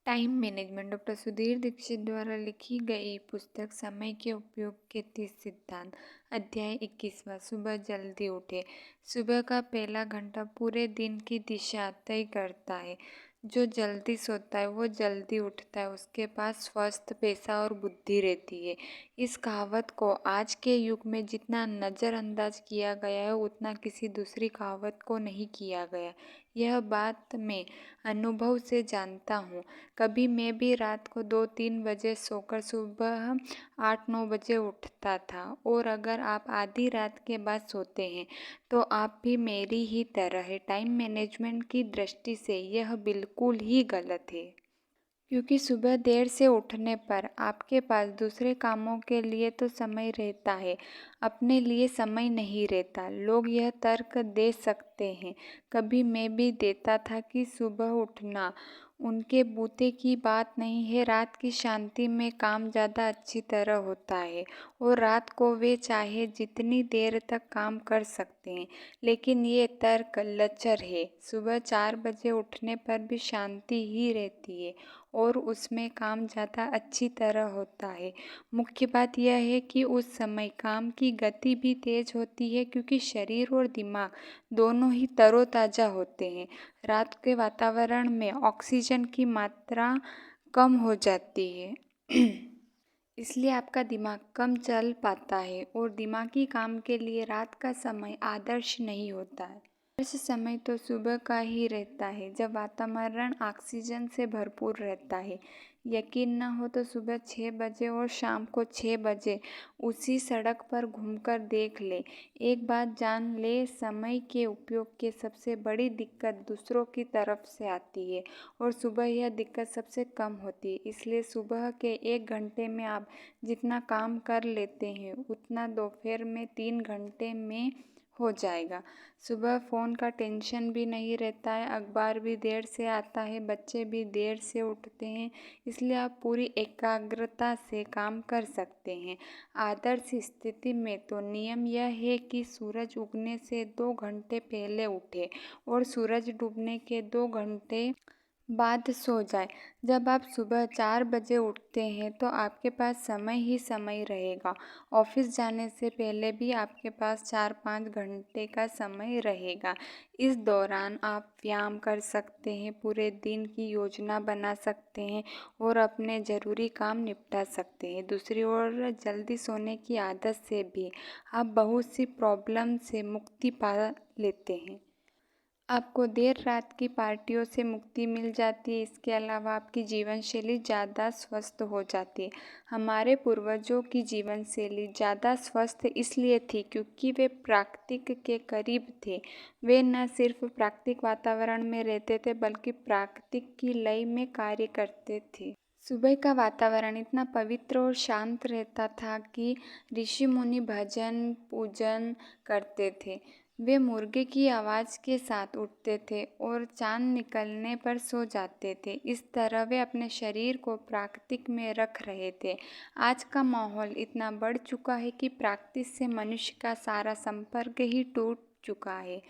Time management doctor Sudhir Dikshit द्वारा लिखी गई पुस्तक समय के उपयोग के 30 सिद्धांत। अध्याय 21वां। सुबह जल्दी उठे। सुबह का पहला घंटा पूरे दिन की दिशा तय करता है। जो जल्दी सोता है वो जल्दी उठता है, उसके पास स्वस्थ, पैसा और बुद्धि रहती है। इस कहावत को आज के युग में जितना नज़रअंदाज किया गया है उतना किसी दूसरी कहावत को नहीं किया गया। यह बात मैं अनुभव से जानता हूँ। कभी मैं भी रात को 2-3 बजे सोकर सुबह 8-9 बजे उठता था, और अगर आप आधी रात के बाद सोते हैं तो आप भी मेरी ही तरह हैं। टाइम मैनेजमेंट की दृष्टि से यह बिल्कुल ही गलत है, क्योंकि सुबह देर से उठने पर आपके पास दूसरे कामों के लिए तो समय रहता है, अपने लिए समय नहीं रहता। लोग यह तर्क दे सकते हैं, कभी मैं भी देता था, कि सुबह उठना उनके बूते की बात नहीं है। रात की शांति में काम ज़्यादा अच्छी तरह होता है, और रात को वे चाहे जितनी देर तक काम कर सकते हैं। लेकिन ये तर्क लचर है। सुबह 4 बजे उठने पर भी शांति ही रहती है, और उसमें काम ज़्यादा अच्छी तरह होता है। मुख्य बात यह है कि उस समय काम की गति भी तेज होती है, क्योंकि शरीर और दिमाग दोनों ही तरोताज़ा होते हैं। रात के वातावरण में ऑक्सीजन की मात्रा कम हो जाती है इसलिए आपका दिमाग कम चल पाता है, और दिमागी काम के लिए रात का समय आदर्श नहीं होता है। आदर्श समय तो सुबह का ही रहता है, जब वातावरण ऑक्सीजन से भरपूर रहता है। यकीन न हो तो सुबह 6 बजे और शाम को 6 बजे उसी सड़क पर घूमकर देख ले। एक बात जान ले, समय के उपयोग की सबसे बड़ी दिक्कत दूसरों की तरफ से आती है, और सुबह यह दिक्कत सबसे कम होती है। इसलिए सुबह के 1 घंटे में आप जितना काम कर लेते हैं उतना दोपहर में 3 घंटे में हो जाएगा। सुबह फ़ोन का टेंशन भी नहीं रहता है, अखबार भी देर से आता है, बच्चे भी देर से उठते हैं, इसलिए आप पूरी एकाग्रता से काम कर सकते हैं। आदर्श स्थिति में तो नियम यह है कि सूरज उगने से 2 घंटे पहले उठे और सूरज डूबने के 2 घंटे बाद सो जाए। जब आप सुबह 4 बजे उठते हैं तो आपके पास समय ही समय रहेगा। ऑफिस जाने से पहले भी आपके पास 4-5 घंटे का समय रहेगा। इस दौरान आप व्यायाम कर सकते हैं, पूरे दिन की योजना बना सकते हैं, और अपने ज़रूरी काम निपटा सकते हैं। दूसरी ओर जल्दी सोने की आदत से भी आप बहुत सी प्रॉब्लम से मुक्ति पा लेते हैं। आपको देर रात की पार्टियों से मुक्ति मिल जाती है। इसके अलावा आपकी जीवन शैली ज़्यादा स्वस्थ हो जाती है। हमारे पूर्वजों की जीवन शैली ज़्यादा स्वस्थ इसलिए थी क्योंकि वे प्राकृतिक के करीब थे। वे न सिर्फ प्राकृतिक वातावरण में रहते थे बल्कि प्राकृतिक की लय में कार्य करते थे। सुबह का वातावरण इतना पवित्र और शांत रहता था कि ऋषि मुनि भजन पूजन करते थे। वे मुर्गे की आवाज़ के साथ उठते थे और चांद निकलने पर सो जाते थे। इस तरह वे अपने शरीर को प्राकृतिक में रख रहे थे। आज का माहौल इतना बढ़ चुका है कि प्रकृति से मनुष्य का सारा संपर्क ही टूट चुका है।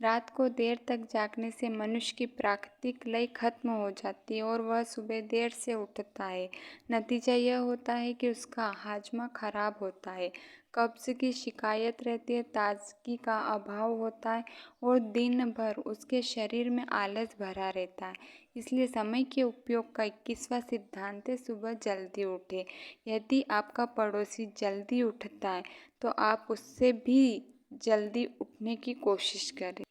रात को देर तक जागने से मनुष्य की प्राकृतिक लय खत्म हो जाती है और वह सुबह देर से उठता है। नतीजा यह होता है कि उसका हाजमा खराब होता है, कब्ज की शिकायत रहती है, ताजगी का अभाव होता है, और दिन भर उसके शरीर में आलस भरा रहता है। इसलिए समय के उपयोग का 21वां सिद्धांत है, सुबह जल्दी उठे। यदि आपका पड़ोसी जल्दी उठता है तो आप उससे भी जल्दी उठने की कोशिश करें।